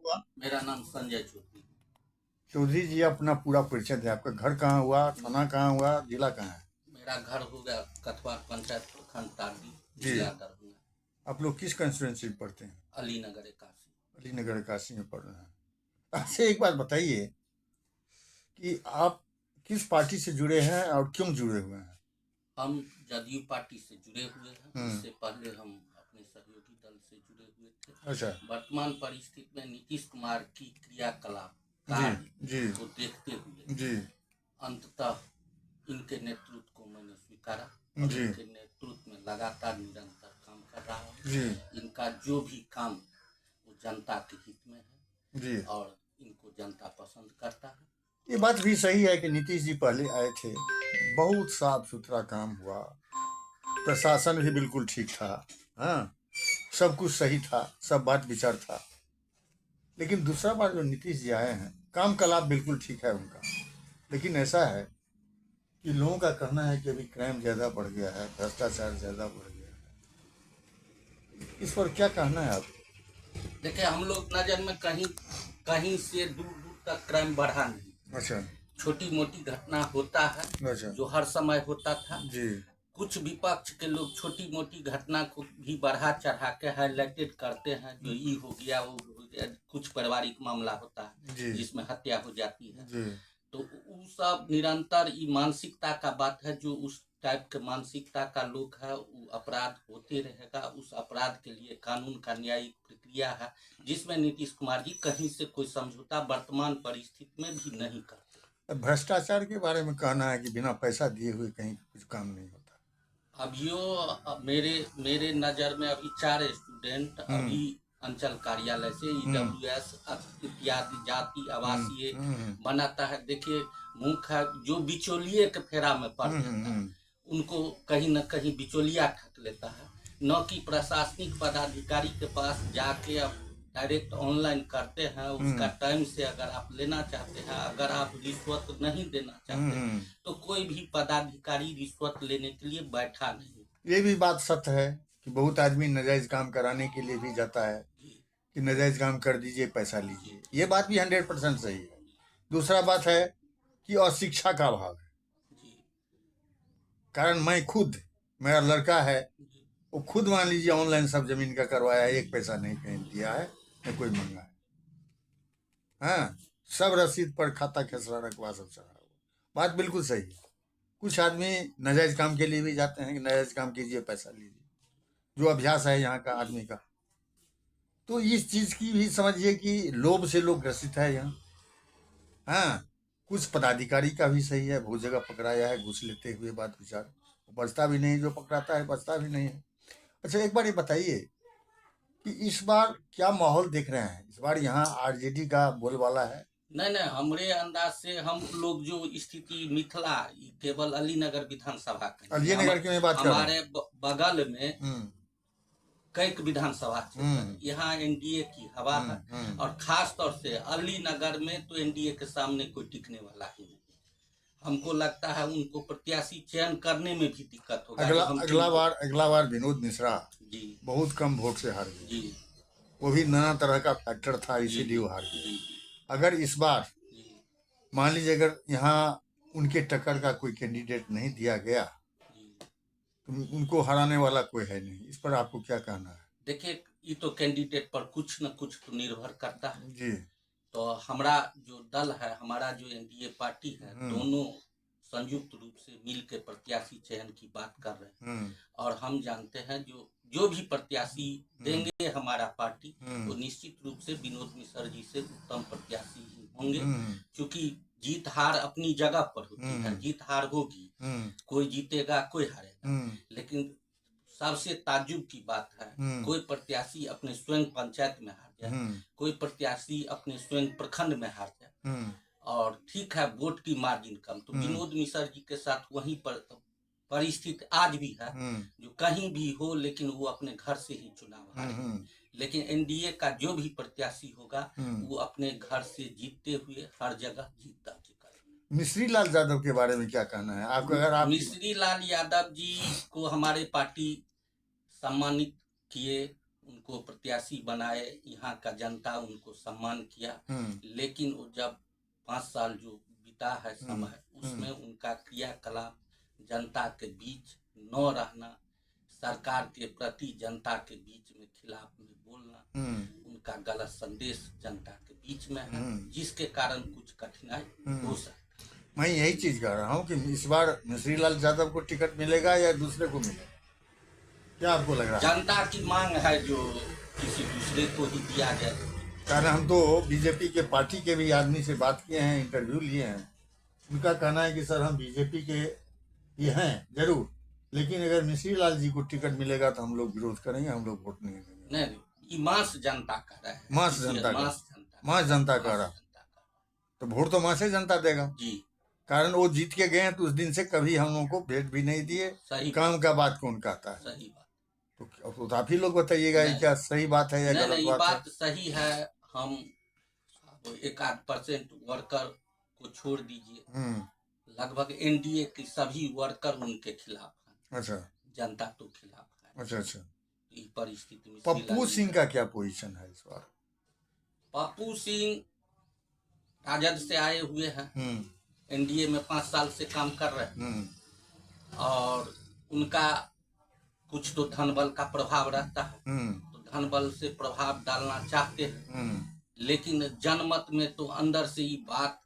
हुआ? मेरा नाम संजय चौधरी। चौधरी जी, अपना पूरा परिचय दें। आपका घर कहाँ हुआ, थाना कहाँ हुआ, जिला कहाँ है? मेरा घर हो गया कथवा पंचायत प्रखंड तारडी, जी। जिला दरभंगा, आप लोग किस कंस्टिट्यूंसी में पढ़ते हैं? अलीनगर इक्यासी। अलीनगर काशी में पढ़ रहे हैं। अच्छा, एक बात बताइए कि आप किस पार्टी से जुड़े हैं और क्यों जुड़े हुए हैं? हम जदयू पार्टी से जुड़े हुए हैं। इससे पहले हम अपने सहयोगी दल से जुड़े हुए थे। अच्छा। वर्तमान परिस्थिति में नीतीश कुमार की क्रियाकलाप जी कार्य जी को देखते हुए जी अंततः इनके नेतृत्व को मैंने स्वीकारा और जी इनके नेतृत्व में लगातार निरंतर काम कर रहा हूँ। जी इनका जो भी काम वो जनता के हित में है जी। और इनको जनता पसंद करता है। ये बात भी सही है कि नीतीश जी पहले आए थे, बहुत साफ सुथरा काम हुआ, प्रशासन भी बिल्कुल ठीक था, हाँ, सब कुछ सही था, सब बात विचार था। लेकिन दूसरा बार जो नीतीश जी आए हैं, काम कलाप बिल्कुल ठीक है उनका, लेकिन ऐसा है कि लोगों का कहना है कि अभी क्राइम ज़्यादा बढ़ गया है, भ्रष्टाचार ज़्यादा बढ़ गया है। इस पर क्या कहना है आप? देखिए, हम लोग नज़र में कहीं कहीं से दूर दूर तक क्राइम बढ़ा नहीं। अच्छा। छोटी मोटी घटना होता है अच्छा। जो हर समय होता था। जी कुछ विपक्ष के लोग छोटी मोटी घटना को भी बढ़ा चढ़ा के हाईलाइटेड करते हैं, जो ये हो गया वो हो गया। कुछ पारिवारिक मामला होता है जी जिसमें हत्या हो जाती है, जी तो वो सब निरंतर ये मानसिकता का बात है। जो उस टाइप के मानसिकता का लोग है वो अपराध होते रहेगा। उस अपराध के लिए कानून का न्यायिक प्रक्रिया है, जिसमें नीतीश कुमार जी कहीं से कोई समझौता वर्तमान परिस्थिति में भी नहीं करते। भ्रष्टाचार के बारे में कहना है कि बिना पैसा दिए हुए कहीं कुछ काम नहीं होता। मेरे मेरे नज़र में अभी 4 स्टूडेंट अभी अंचल कार्यालय से EWS इत्यादि जाति आवासीय बनाता है। देखिए, मुख्य जो बिचौलिए के फेरा में पड़ जाता है उनको कहीं न कहीं बिचौलिया ठग लेता है, न कि प्रशासनिक पदाधिकारी के पास जाके अब डायरेक्ट ऑनलाइन करते हैं। उसका टाइम से अगर आप लेना चाहते हैं, अगर आप रिश्वत नहीं देना चाहते हैं, तो कोई भी पदाधिकारी रिश्वत लेने के लिए बैठा नहीं। ये भी बात सत्य है कि बहुत आदमी नाजायज काम कराने के लिए भी जाता है कि नाजायज काम कर दीजिए, पैसा लीजिए। ये बात भी 100% सही है। दूसरा बात है कि अशिक्षा का अभाव है। कारण मैं खुद, मेरा लड़का है, वो खुद मान लीजिए ऑनलाइन सब जमीन का करवाया है, एक पैसा नहीं कहीं दिया है, न कोई मंगा है। हाँ, सब रसीद पर खाता खेसरा रखवा सब चढ़ा हुआ। बात बिल्कुल सही है। कुछ आदमी नाजायज काम के लिए भी जाते हैं कि नाजायज काम कीजिए, पैसा लीजिए, जो अभ्यास है यहाँ का आदमी का। तो इस चीज की भी समझिए कि लोभ से लोग ग्रसित है यहाँ। हाँ, कुछ पदाधिकारी का भी सही है, बहुत जगह पकड़ाया है घूस लेते हुए, बात विचार बचता भी नहीं, जो पकड़ाता है बचता भी नहीं है। अच्छा, एक बार ये बताइए कि इस बार क्या माहौल देख रहे हैं? इस बार यहाँ आरजेडी का बोलबाला है? नहीं नहीं, हमरे अंदाज से हम लोग जो स्थिति मिथिला केवल अलीनगर विधानसभा का, अलीनगर की मैं बात कर रहा हूँ। हमारे बगल में कई विधानसभा क्षेत्र है, यहाँ एनडीए की हवा है। और खास तौर से अलीनगर में तो एनडीए के सामने कोई टिकने वाला ही नहीं। हमको लगता है उनको प्रत्याशी चयन करने में भी दिक्कत होगा। अगला बार विनोद मिश्रा जी बहुत कम वोट से हार गए। जी, वो भी नाना तरह का फैक्टर था, इसीलिए वो हार गए। अगर इस बार मान लीजिए अगर यहाँ उनके टक्कर का कोई कैंडिडेट नहीं दिया गया तो उनको हराने वाला कोई है नहीं। इस पर आपको क्या कहना है? देखिए, ये तो कैंडिडेट पर कुछ न कुछ तो निर्भर करता है जी। तो हमारा जो दल है, हमारा जो एनडीए पार्टी है, दोनों संयुक्त रूप से मिल के प्रत्याशी चयन की बात कर रहे हैं। और हम जानते हैं जो भी प्रत्याशी देंगे हमारा पार्टी, वो निश्चित रूप से विनोद मिश्र जी से उत्तम प्रत्याशी ही होंगे। क्योंकि जीत हार अपनी जगह पर होती है, जीत हार होगी, कोई जीतेगा कोई हारेगा। लेकिन सबसे ताज्जुब की बात है, कोई प्रत्याशी अपने स्वयं पंचायत में हार जाए, कोई प्रत्याशी अपने स्वयं प्रखंड में हार जाए, और ठीक है वोट की मार्जिन कम, तो विनोद मिश्र जी के साथ वहीं पर परिस्थिति आज भी है, जो कहीं भी हो लेकिन वो अपने घर से ही चुनाव हारे। लेकिन एनडीए का जो भी प्रत्याशी होगा वो अपने घर से जीतते हुए हर जगह जीत दर्ज करेगा। मिश्री लाल यादव के बारे में क्या कहना है आपको? अगर आप मिश्री लाल यादव जी को हमारे पार्टी सम्मानित किए उनको प्रत्याशी बनाए, यहाँ का जनता उनको सम्मान किया, लेकिन वो जब 5 साल जो बीता है समय, उसमें उनका क्रियाकलाप जनता के बीच न रहना, सरकार के प्रति जनता के बीच में खिलाफ में बोलना, उनका गलत संदेश जनता के बीच में है, जिसके कारण कुछ कठिनाई हो सकती है। मैं यही चीज कह रहा हूँ कि इस बार मिश्री लाल यादव को टिकट मिलेगा या दूसरे को मिलेगा, क्या आपको लग रहा है? जनता की मांग है जो किसी दूसरे को ही दिया जाए। कारण हम तो बीजेपी के पार्टी के भी आदमी से बात किए हैं, इंटरव्यू लिए हैं, उनका कहना है कि सर हम बीजेपी के ये हैं जरूर, लेकिन अगर मिश्री लाल जी को टिकट मिलेगा तो हम लोग विरोध करेंगे, हम लोग वोट नहीं देंगे। नहीं, ये मास जनता का रहा है, मास जनता का रहा, तो वोट तो मास से जनता देगा जी। कारण वो जीत के गए हैं, तो उस दिन से कभी हम लोगों को भेंट भी नहीं दिए। काम का बात कौन कहता है? सही बात। तो आप ही लोग बताइएगा क्या सही बात है या गलत बात है? सही है। हम 1-8% वर्कर को छोड़ दीजिए, लगभग एनडीए के सभी वर्कर उनके खिलाफ हैं। अच्छा, जनता तो खिलाफ है। अच्छा। इस परिस्थिति में पप्पू सिंह का क्या पोजीशन है इस बार? पप्पू सिंह राजद से आए हुए हैं, एनडीए में 5 साल से काम कर रहे हैं, और उनका कुछ तो धन बल का प्रभाव रहता है, तो धन बल से प्रभाव डालना चाहते हैं, लेकिन जनमत में तो अंदर से ही बात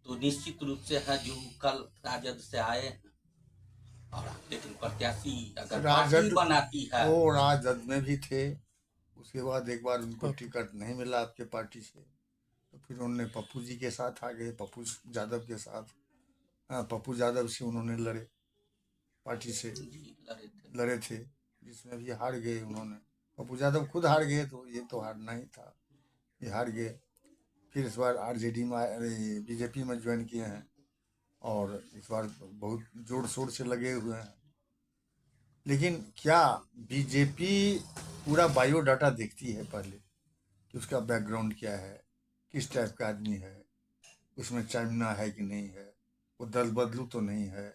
तो निश्चित रूप से है जो कल राजद से आए हैं, और लेकिन प्रत्याशी अगर पार्टी बनाती है, वो राजद में भी थे, उसके बाद एक बार उनको टिकट नहीं मिला आपके पार्टी से, तो फिर उन्होंने पप्पू जी के साथ आ गए, पप्पू यादव के साथ। पप्पू यादव से उन्होंने लड़े, पार्टी से लड़े थे, जिसमें भी हार गए उन्होंने। पप्पू यादव खुद हार गए, तो ये तो हारना ही था, ये हार गए। फिर इस बार आरजेडी में बीजेपी में ज्वाइन किए हैं, और इस बार बहुत जोर शोर से लगे हुए हैं। लेकिन क्या बीजेपी पूरा बायोडाटा देखती है पहले कि उसका बैकग्राउंड क्या है, किस टाइप का आदमी है, उसमें चाइना है कि नहीं है, वो दल बदलू तो नहीं है,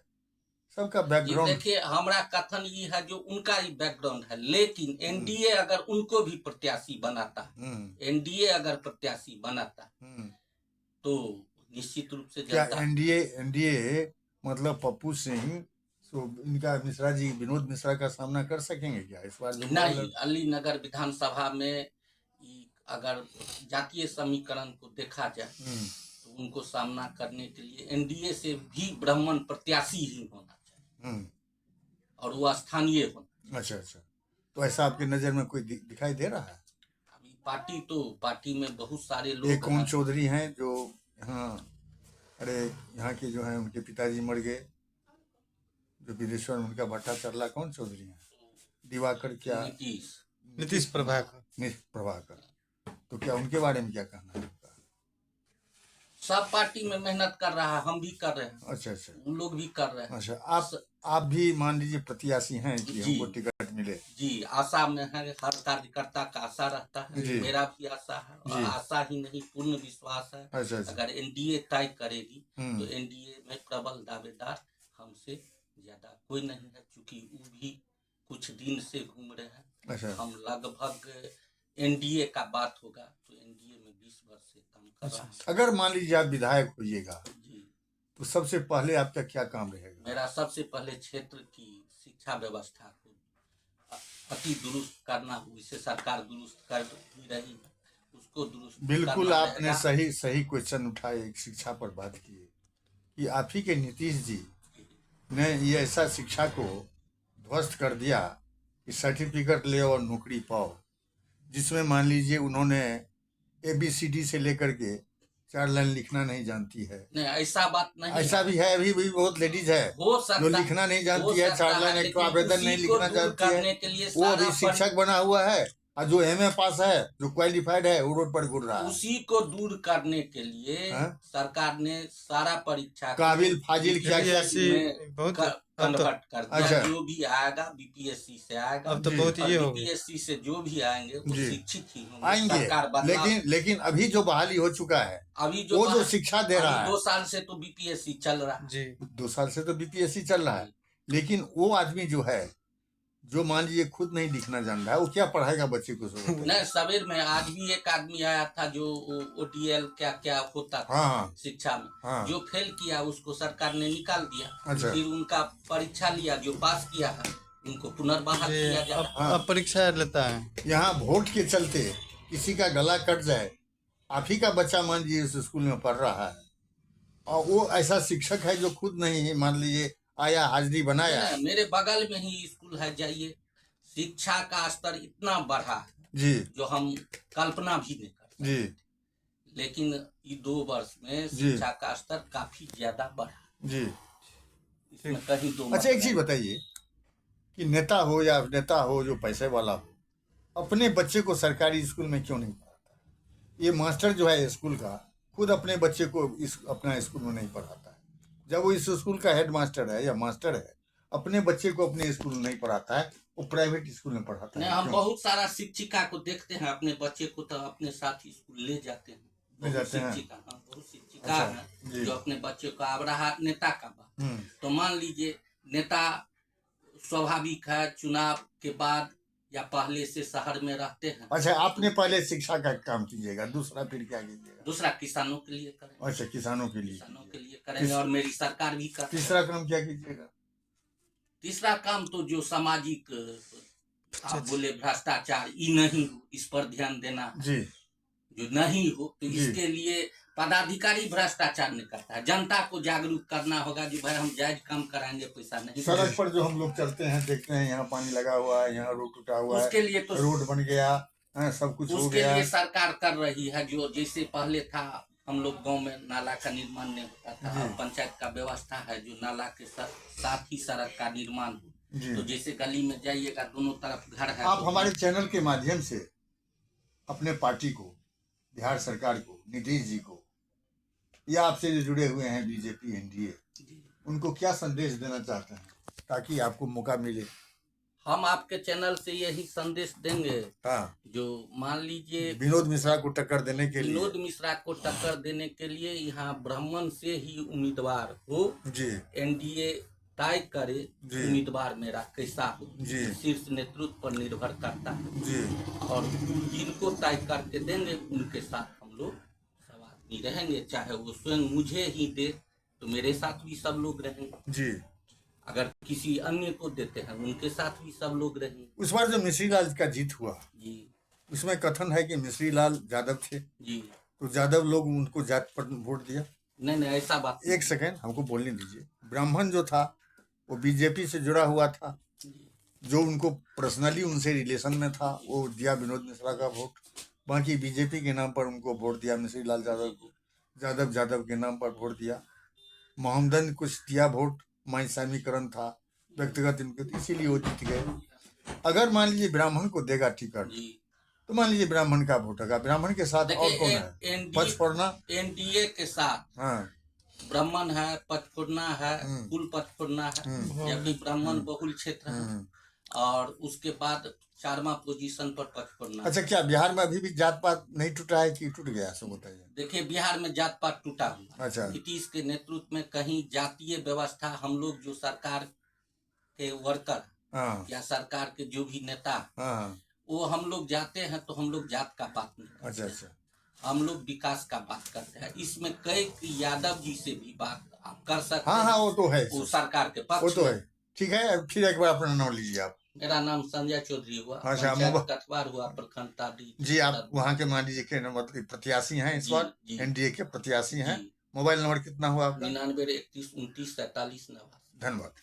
सबका बैकग्राउंड। देखिए, हमारा कथन ये है जो उनका ही बैकग्राउंड है, लेकिन एनडीए अगर उनको भी प्रत्याशी बनाता है, एनडीए अगर प्रत्याशी बनाता तो निश्चित रूप से क्या एनडीए मतलब पप्पू सिंह तो इनका मिश्रा जी, विनोद मिश्रा का सामना कर सकेंगे क्या इस बार? नहीं, अलीनगर विधानसभा में अगर जातीय समीकरण को देखा जाए तो उनको सामना करने के लिए एनडीए से भी ब्राह्मण प्रत्याशी ही होना चाहिए, और वो स्थानीय होना। अच्छा, तो ऐसा आपके नजर में कोई दिखाई दे रहा है? अभी पार्टी में बहुत सारे लोग, एक कौन चौधरी हैं जो यहाँ के जो हैं, उनके पिताजी मर गए, जो विदेश्वर में उनका भट्टा चरला, कौन चौधरी हैं? दिवाकर क्या? नीतीश प्रभाकर। तो क्या उनके बारे में क्या कहना है? सब पार्टी में मेहनत कर रहा है, हम भी कर रहे हैं। अच्छा, उन लोग भी कर रहे हैं। अच्छा, आप भी मान लीजिए प्रत्याशी हैं कि हमको टिकट मिले? जी, आशा में है, हर कार्यकर्ता का आशा रहता है, मेरा भी आशा है, और आशा ही नहीं पूर्ण विश्वास है। अच्छा। अगर एनडीए तय करेगी तो एनडीए में प्रबल दावेदार हमसे ज्यादा कोई नहीं है, क्योंकि वो भी कुछ दिन से घूम रहे हैं। अच्छा। हम लगभग एनडीए का बात होगा तो एनडीए में 20 वर्ष से काम कर रहा है। अगर मान लीजिए आप विधायक होइएगा तो सबसे पहले आपका क्या काम रहेगा? मेरा सबसे पहले क्षेत्र की शिक्षा व्यवस्था को अति दुरुस्त करना, जिसे सरकार दुरुस्त कर ही रही है, उसको दुरुस्त। बिल्कुल, आपने सही क्वेश्चन उठाए, एक शिक्षा पर बात की कि आप ही के नीतीश जी ने ये ऐसा शिक्षा को ध्वस्त कर दिया कि सर्टिफिकेट ले और नौकरी पाओ, जिसमें मान लीजिए उन्होंने ABCD से लेकर के 4 लाइन लिखना नहीं जानती है। नहीं, ऐसा बात नहीं, ऐसा भी है, अभी भी बहुत लेडीज है जो लिखना नहीं जानती है, 4 लाइन एक आवेदन नहीं लिखना जानती है, वो भी शिक्षक बना हुआ है, और जो MA पास है, जो क्वालिफाइड है, वो रोड पर घूर रहा है। उसी को दूर करने के लिए सरकार ने सारा परीक्षा काबिल फाजिल क्या कन्वर्ट कर दिया। जो भी आएगा BPSC से आएगा, अब तो बहुत ये हो गया। BPSC से जो भी आएंगे वो शिक्षित ही आएंगे। लेकिन अभी जो बहाली हो चुका है, अभी जो शिक्षा दे रहा है, 2 साल से तो BPSC चल रहा है। जी, 2 साल से तो BPSC चल रहा है, लेकिन वो आदमी जो है जो मान लीजिए खुद नहीं लिखना जान रहा है वो क्या पढ़ाएगा बच्चे को सब? नहीं, सवेर में आज भी एक आदमी आया था जो OTL क्या क्या होता था हाँ शिक्षा में, हाँ। जो फेल किया उसको सरकार ने निकाल दिया। अच्छा। फिर उनका परीक्षा लिया, जो पास किया है उनको पुनर्बहाल किया जा रहा है। अब परीक्षा लेता है। यहाँ वोट के चलते किसी का गला कट जाए, आप ही का बच्चा मान लीजिए उस स्कूल में पढ़ रहा है और वो ऐसा शिक्षक है जो खुद नहीं मान लीजिए आया हाजिरी बनाया। नहीं, मेरे बगल में ही स्कूल है, जाइए, शिक्षा का स्तर इतना बढ़ा है जी जो हम कल्पना भी नहीं कर सकते। जी लेकिन ये 2 वर्ष में जी। शिक्षा का स्तर काफी ज्यादा बढ़ा, जी। इसमें कहीं दो अच्छा एक चीज बताइए कि नेता हो या नेता हो जो पैसे वाला हो, अपने बच्चे को सरकारी स्कूल में क्यों नहीं पढ़ाता? ये मास्टर जो है स्कूल का खुद अपने बच्चे को अपना स्कूल में नहीं पढ़ाता है। जब वो इस स्कूल का हेड मास्टर है या मास्टर है, अपने बच्चे को अपने स्कूल में नहीं पढ़ाता है, वो प्राइवेट स्कूल में पढ़ाता नहीं, है। हम क्यों? बहुत सारा शिक्षिका को देखते हैं, अपने बच्चे को तो अपने साथ ही स्कूल ले जाते हैं। ले जाते हैं? बहुत शिक्षिका अच्छा, हैं जी। जो अपने बच्चे को, अब रहा नेता का बात, हम्म, तो मान लीजिए नेता स्वाभाविक है चुनाव के बाद या पहले से शहर में रहते हैं। अच्छा आपने पहले शिक्षा का काम कीजिएगा, दूसरा फिर क्या कीजिएगा? दूसरा किसानों के लिए करेंगे, अच्छा किसानों के लिए किसानों के लिए करेंगे और मेरी सरकार भी कर। तीसरा काम क्या कीजिएगा? तीसरा काम तो जो सामाजिक आप बोले भ्रष्टाचार ये नहीं हो, इस पर ध्यान देना, जी जो नहीं हो तो जी। इसके लिए पदाधिकारी भ्रष्टाचार नहीं करता है। जनता को जागरूक करना होगा जो भाई हम जायज काम कराएंगे, पैसा नहीं। सड़क पर जो हम लोग चलते हैं देखते हैं यहाँ पानी लगा हुआ है, यहाँ रोड टूटा हुआ है, उसके लिए तो रोड बन गया है, सब कुछ हो उसके गया। लिए सरकार कर रही है। जो जैसे पहले था हम लोग गांव में नाला का निर्माण नहीं होता था, जी। अब पंचायत का व्यवस्था है जो नाला के साथ ही सड़क का निर्माण हो। जी तो जैसे गली में जाइएगा दोनों तरफ घर है। आप तो हमारे चैनल के माध्यम से अपने पार्टी को, बिहार सरकार को, नीतीश जी को या आपसे जो जुड़े हुए हैं बीजेपी एनडीए, जी। उनको क्या संदेश देना चाहते हैं ताकि आपको मौका मिले? हम आपके चैनल से यही संदेश देंगे, हाँ, जो मान लीजिए विनोद मिश्रा को टक्कर देने के लिए। विनोद मिश्रा को टक्कर देने के लिए यहाँ ब्राह्मण से ही उम्मीदवार हो, जी एनडीए तय करे जी। उम्मीदवार मेरा कैसा हो, जी। शीर्ष नेतृत्व पर निर्भर करता है। जी और जिनको तय करके देंगे उनके साथ हम लोग सब आदमी रहेंगे, चाहे वो स्वयं मुझे ही दे तो मेरे साथ भी सब लोग रहेंगे, जी। अगर किसी अन्य को देते हैं उनके साथ भी सब लोग रहेंगे। उस बार जो मिश्री लाल का जीत हुआ जी उसमें कथन है कि मिश्री लाल यादव थे, जी। तो यादव लोग उनको जात पर वोट दिया। नहीं नहीं, ऐसा बात एक सेकंड हमको बोलने दीजिए। ब्राह्मण जो था वो बीजेपी से जुड़ा हुआ था, जो उनको पर्सनली उनसे रिलेशन में था वो दिया विनोद मिश्रा का वोट, बाकी बीजेपी के नाम पर उनको वोट दिया मिश्री लाल यादव को, यादव के नाम पर वोट दिया। मोहम्मदन कुछ दिया वोट, माई समीकरण था व्यक्तिगत इनके, तो इसीलिए वो जीत गए। अगर मान लीजिए ब्राह्मण को देगा टिकट जी। तो मान लीजिए ब्राह्मण का वोट होगा, ब्राह्मण के साथ और कौन है? पचफोरना। एनडीए के साथ हाँ ब्राह्मण है, पचफोरना है, हम्म। कुल पचफोरना है, जबकि ब्राह्मण बहुल क्षेत्र है, और उसके बाद 4वां पोजीशन पर पचफोरना। अच्छा क्या बिहार में अभी भी जात पात नहीं टूटा है कि टूट गया? सब बताइए। देखिए बिहार में जात पात टूटा हुआ है। अच्छा। नीतीश के नेतृत्व में कहीं जातीय व्यवस्था, हम लोग जो सरकार के वर्कर हाँ या सरकार के जो भी नेता, हाँ। वो हम लोग जाते हैं तो हम लोग जात का बात नहीं करते। अच्छा अच्छा। हम लोग विकास का बात करते हैं। इसमें कई यादव जी से भी बात आप कर सकते हाँ हैं। हाँ वो तो है, वो सरकार के पक्ष वो तो में। है। ठीक है, फिर एक बार अपना नाम लीजिए आप। मेरा नाम संजय चौधरी हुआ, अच्छा, पंचायत कथवार हुआ, प्रखंड ताड़ी। जी आप वहाँ के मान लीजिए के नंबर प्रत्याशी हैं इस जी, बार, जी। एनडीए के प्रत्याशी हैं। जी। मोबाइल नंबर कितना हुआ आपका? 99 31 29 47 89। धन्यवाद।